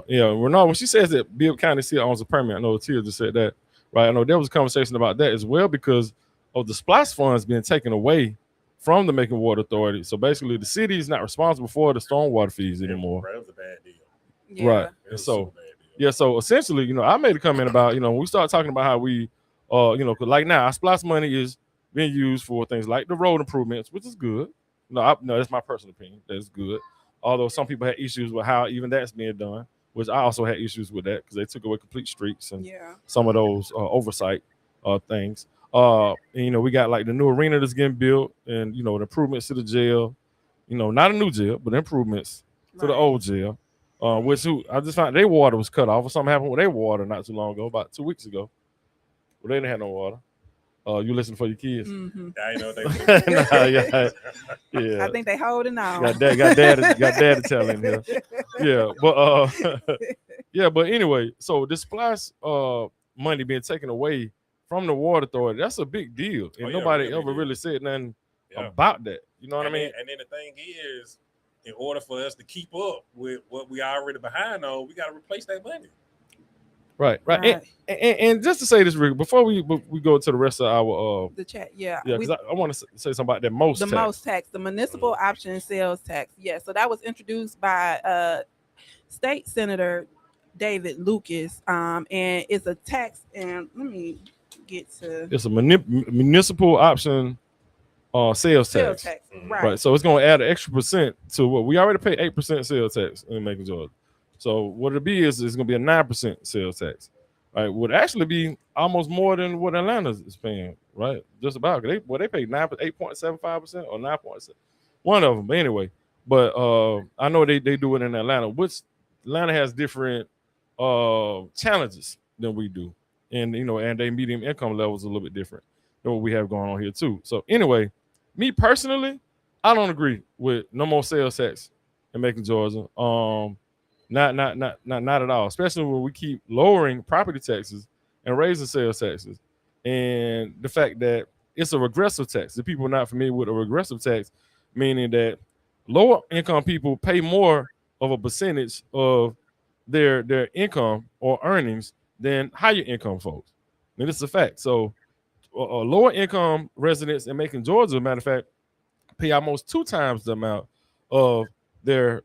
Yeah, Renata, when she says that Bibb County still owns a permit, I know Tia just said that, right? I know there was a conversation about that as well because of the splash funds being taken away from the Macon Water Authority. So basically, the city is not responsible for the stormwater fees anymore. That was a bad deal. Yeah. Right. And so, so essentially, you know, I made a comment about, you know, when we start talking about how we, you know, cause like now, our splash money is being used for things like the road improvements, which is good. No, that's my personal opinion. That's good. Although some people had issues with how even that's being done, which I also had issues with that because they took away complete streets and some of those oversight things. And, you know, we got like the new arena that's getting built and, you know, the improvements to the jail, you know, not a new jail, but improvements to the old jail, which I just found their water was cut off or something happened with their water not too long ago, about 2 weeks ago. Well, they didn't have no water. You listen for your kids. Mm-hmm. I know they. Yeah. I think they holding on. Got dad to tell him here. Yeah, but yeah, but anyway, so this splash money being taken away from the water authority, that's a big deal, and nobody ever really said nothing about that. You know what I mean? And then the thing is, in order for us to keep up with what we already behind on, we got to replace that money. Right. And just to say this, Rick, before we go to the rest of our the chat, because I want to say something about that most tax, the municipal option sales tax. Yeah, so that was introduced by State Senator David Lucas, and it's a tax. And let me get to it's a municipal option sales tax. Right. So it's going to add an extra percent to what we already pay 8% sales tax in Macon, Georgia. So what it'll be is it's going to be a 9% sales tax, right? Would actually be almost more than what Atlanta is paying, right? Just about. They pay 8.75% or 9.7%. One of them, but anyway. But I know they do it in Atlanta, which Atlanta has different challenges than we do, and you know, and their medium income levels a little bit different than what we have going on here too. So anyway, me personally, I don't agree with no more sales tax in Macon, Georgia. Not at all, especially when we keep lowering property taxes and raising sales taxes. And the fact that it's a regressive tax. If people are not familiar with a regressive tax, meaning that lower income people pay more of a percentage of their income or earnings than higher income folks. And this is a fact. So lower income residents in Macon, Georgia, matter of fact, pay almost 2 times the amount of their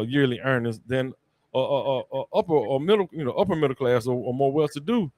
yearly earnings than upper middle class or more well-to-do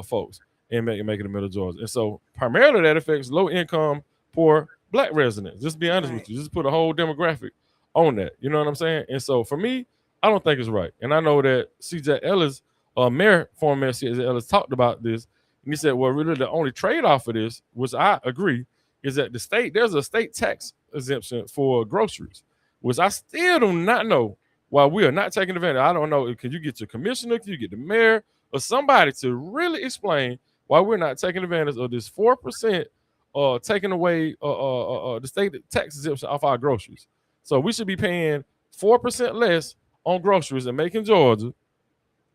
folks in Macon Middle Georgia. And so primarily that affects low income, poor Black residents. Just be honest with you. Just put a whole demographic on that. You know what I'm saying? And so for me, I don't think it's right. And I know that CJ Ellis, former Mayor CJ Ellis, talked about this. And he said, well, really the only trade-off of this, which I agree, is that there's a state tax exemption for groceries. which I still do not know why we are not taking advantage. I don't know. Can you get your commissioner? Can you get the mayor or somebody to really explain why we're not taking advantage of this 4% taking away the state tax exemption off our groceries? So we should be paying 4% less on groceries in Macon, Georgia,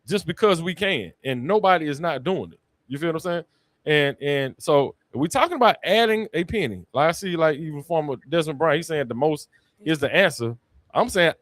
just because we can, and nobody is not doing it. You feel what I'm saying? And so we're talking about adding a penny. Like I see, like even former Desmond Brown, he's saying the most is the answer. I'm saying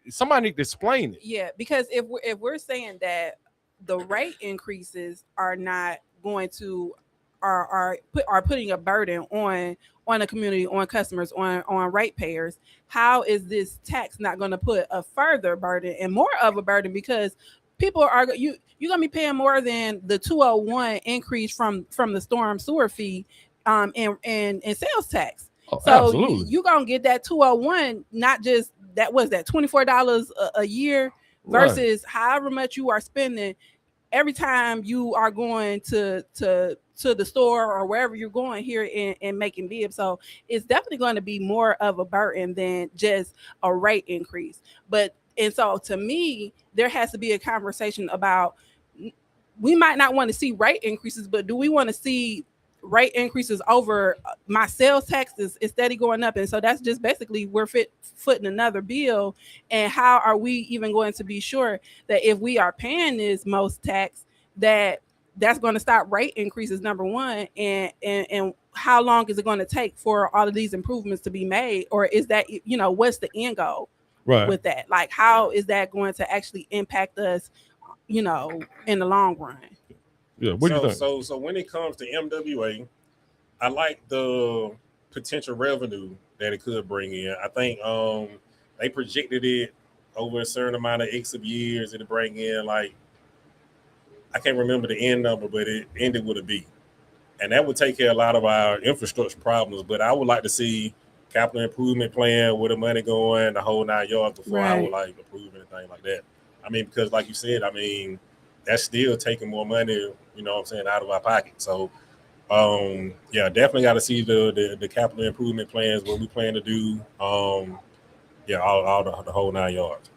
somebody need to explain it. Yeah, because if we're saying that the rate increases are not going to are putting a burden on a community, on customers, on ratepayers, how is this tax not going to put a further burden and more of a burden? Because people are you're gonna be paying more than the 201 increase from the storm sewer fee and sales tax. Oh, so absolutely. you're gonna get that 201, not just that was that $24 a year versus however much you are spending every time you are going to the store or wherever you're going here and making bibs. So it's definitely going to be more of a burden than just a rate increase. And so to me, there has to be a conversation about, we might not want to see rate increases, but do we want to see rate increases over my sales tax is steady going up? And so that's just basically we're footing another bill. And how are we even going to be sure that if we are paying this most tax, that's going to stop rate increases, number one, and how long is it going to take for all of these improvements to be made? Or is that, what's the end goal with that? Like, how is that going to actually impact us, in the long run? Yeah, what do you think? So when it comes to MWA, I like the potential revenue that it could bring in. I think they projected it over a certain amount of X of years, and to bring in, like, I can't remember the end number, but it ended with a B. And that would take care of a lot of our infrastructure problems. But I would like to see capital improvement plan, where the money going, the whole 9 yards before I would like approve anything like that. I mean, because like you said, I mean, that's still taking more money, out of our pocket. So, definitely got to see the capital improvement plans, what we plan to do. All the whole 9 yards.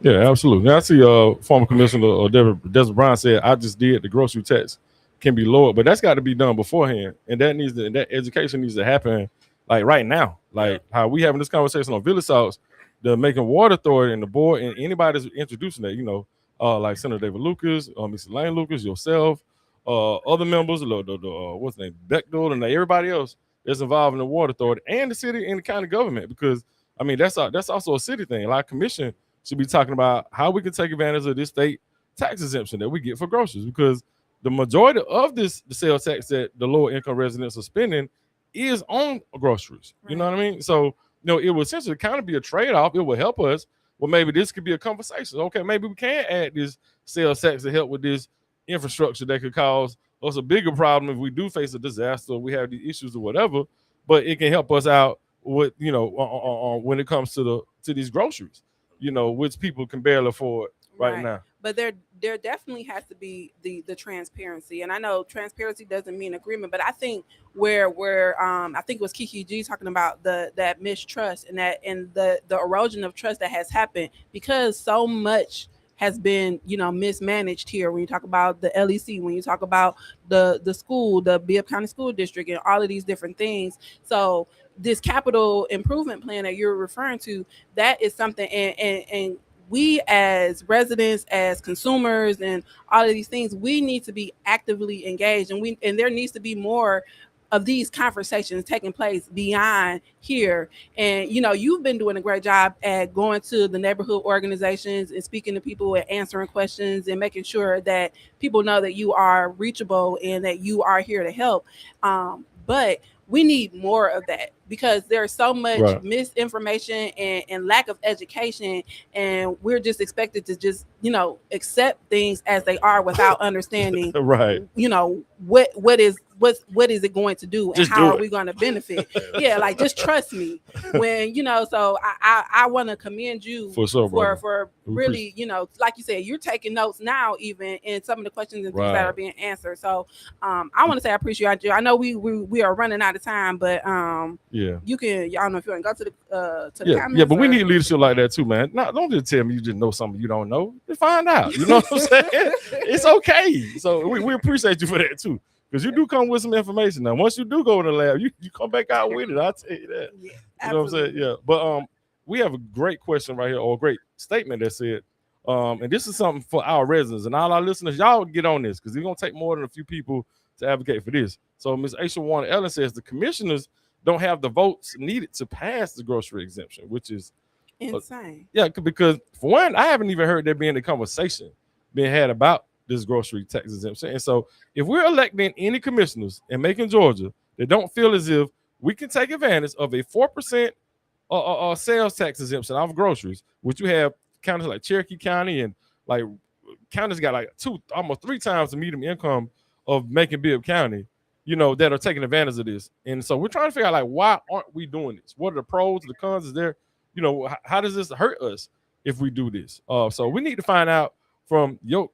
Yeah, absolutely. Now I see former Commissioner Desmond Brown said, I just did the grocery tax can be lowered, but that's got to be done beforehand. And that education needs to happen like right now. Like how we having this conversation on Village Sauce, the Macon Water Authority and the board, and anybody that's introducing that, like Senator David Lucas, Mr. Lane Lucas, yourself, other members, what's the name, Beckdale, and everybody else that's involved in the Water Authority and the city and the county government. Because I mean, that's also a city thing. Like commission should be talking about how we can take advantage of this state tax exemption that we get for groceries, because the majority of the sales tax that the lower income residents are spending is on groceries. You know what I mean? So, it will essentially kind of be a trade-off. It will help us. Well, maybe this could be a conversation. Okay, maybe we can add this sales tax to help with this infrastructure that could cause us a bigger problem if we do face a disaster, or we have these issues or whatever. But it can help us out with, when it comes to these groceries, which people can barely afford right now. But there definitely has to be the transparency. And I know transparency doesn't mean agreement, but I think where I think it was Kiki G talking about that mistrust and the erosion of trust that has happened because so much has been, mismanaged here. When you talk about the LEC, when you talk about the school, the Bibb County School District, and all of these different things. So this capital improvement plan that you're referring to, that is something, and we as residents, as consumers, and all of these things, we need to be actively engaged, and there needs to be more of these conversations taking place beyond here. And you've been doing a great job at going to the neighborhood organizations and speaking to people and answering questions and making sure that people know that you are reachable and that you are here to help. But we need more of that, because there's so much misinformation and lack of education, and we're just expected to just accept things as they are without understanding what is what is it going to do and Just how do are it. we going to benefit? Yeah, like just trust me. When so I want to commend you For sure, brother. for We really, like you said, you're taking notes now, even in some of the questions and things that are Right. being answered. So I want to say I appreciate you. I know we are running out of time, but Yeah. you can, I don't know if you want to go to the Yeah, comments. yeah, but we or- need leadership like that too, man. Don't just tell me you just know something you don't know. Just find out. You know what I'm saying? It's okay. So we appreciate you for that too. Because you do come with some information. Now, once you do go in the lab, you come back out with it. I'll tell you that. Yeah, You know what I'm saying? absolutely. Yeah. But we have a great question right here, or a great statement that said, and this is something for our residents and all our listeners. Y'all get on this because it's gonna take more than a few people to advocate for this. So Ms. Aisha Warner Ellen says the commissioners don't have the votes needed to pass the grocery exemption, which is Insane. yeah, because for one, I haven't even heard there being a conversation being had about this grocery tax exemption. And so if we're electing any commissioners in Macon, Georgia, that don't feel as if we can take advantage of a 4% sales tax exemption off groceries, which you have counties like Cherokee County and like counties got like almost 3 times the median income of Macon-Bibb County, that are taking advantage of this. And so we're trying to figure out, like, why aren't we doing this? What are the pros, the cons? Is there, how does this hurt us if we do this? So we need to find out from your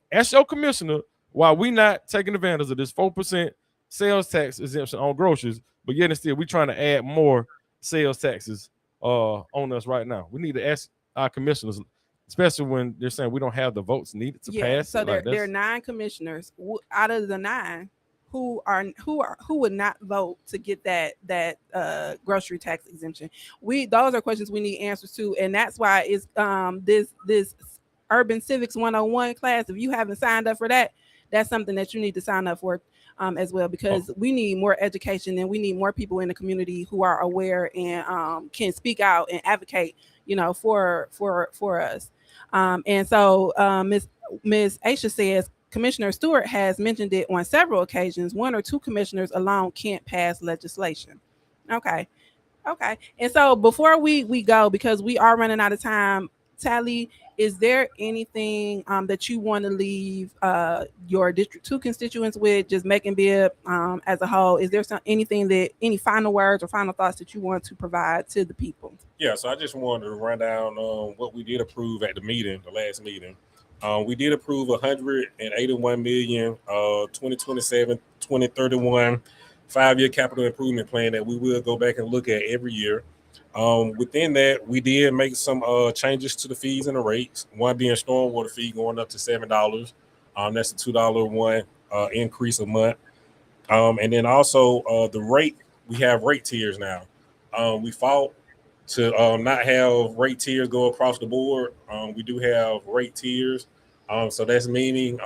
commissioner why we not taking advantage of this 4% sales tax exemption on groceries, but yet and still we trying to add more sales taxes on us right now. We need to ask our commissioners, especially when they're saying we don't have the votes needed to pass. So it. there are 9 commissioners. Out of the 9, who would not vote to get that grocery tax exemption? Those are questions we need answers to, and that's why it's this Urban Civics 101 class. If you haven't signed up for that, that's something that you need to sign up for as well, because we need more education and we need more people in the community who are aware and can speak out and advocate, for us. And so Ms. Aisha says Commissioner Stewart has mentioned it on several occasions. 1 or 2 commissioners alone can't pass legislation. Okay. And so before we go, because we are running out of time, Tally, is there anything that you want to leave your District 2 constituents with, just Macon-Bibb as a whole? Is there any final words or final thoughts that you want to provide to the people? Yeah, so I just wanted to run down what we did approve at the last meeting. We did approve 181 million 2027, 2031 5-year capital improvement plan that we will go back and look at every year. Within that, we did make some changes to the fees and the rates. One being stormwater fee going up to $7. That's a $2 one increase a month. And then also the rate, we have rate tiers now. We fought to not have rate tiers go across the board. We do have rate tiers. So that's meaning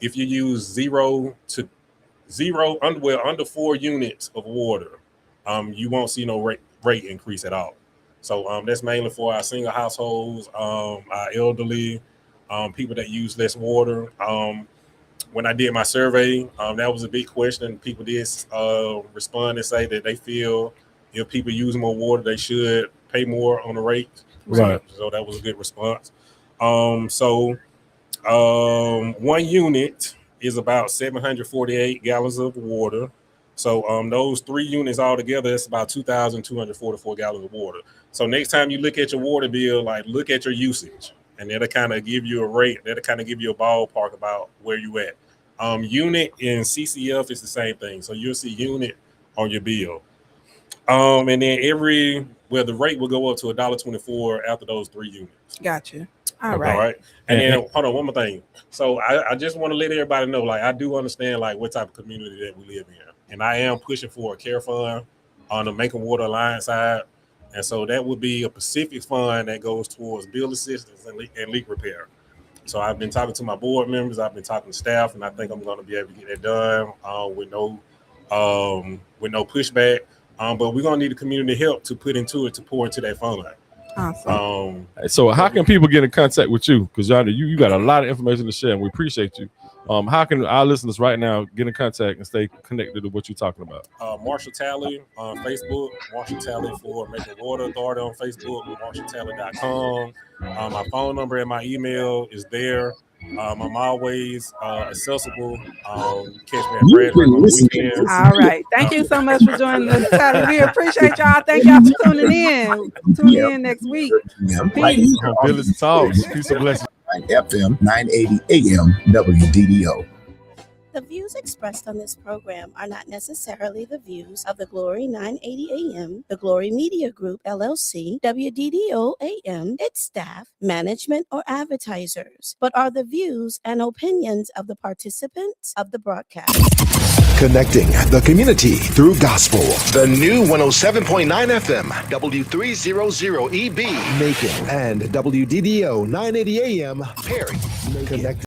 if you use under 4 units of water, you won't see no rate increase at all. So that's mainly for our single households, our elderly, people that use less water. When I did my survey, that was a big question. People did respond and say that they feel if people use more water, they should pay more on the rate. Right. So that was a good response. 1 unit is about 748 gallons of water. So those 3 units all together, that's about 2,244 gallons of water. So next time you look at your water bill, like look at your usage, and that'll kind of give you a rate. That'll kind of give you a ballpark about where you at. Unit in CCF is the same thing. So you'll see unit on your bill. And then the rate will go up to $1.24 after those 3 units. Gotcha. All right. And then hold on, one more thing. So I just want to let everybody know, like, I do understand like what type of community that we live in. And I am pushing for a care fund on the Macon Water Alliance side. And so that would be a Pacific fund that goes towards bill assistance and leak repair. So I've been talking to my board members, I've been talking to staff, and I think I'm going to be able to get that done with no pushback. But we're going to need the community help to put into it, to pour into that fund. Awesome. So how can people get in contact with you? Because you got a lot of information to share, and we appreciate you. How can our listeners right now get in contact and stay connected to what you're talking about? Marshall Talley on Facebook, Marshall Talley for Macon Water Authority on Facebook, MarshallTalley.com. My phone number and my email is there. I'm always accessible. Catch me at You've Bradley been on the listening weekends. to All right. Thank you so much for joining us, Tyler. We appreciate y'all. Thank y'all for tuning in. Tune in next week. right Peace. here On Village Talks. Peace and blessings. FM 980 AM WDDO. The views expressed on this program are not necessarily the views of the Glory 980 AM, the Glory Media Group, LLC, WDDO AM, its staff, management, or advertisers, but are the views and opinions of the participants of the broadcast. Connecting the community through gospel. The new 107.9 FM, W300EB, Macon, and WDDO 980 AM, Perry. Connect.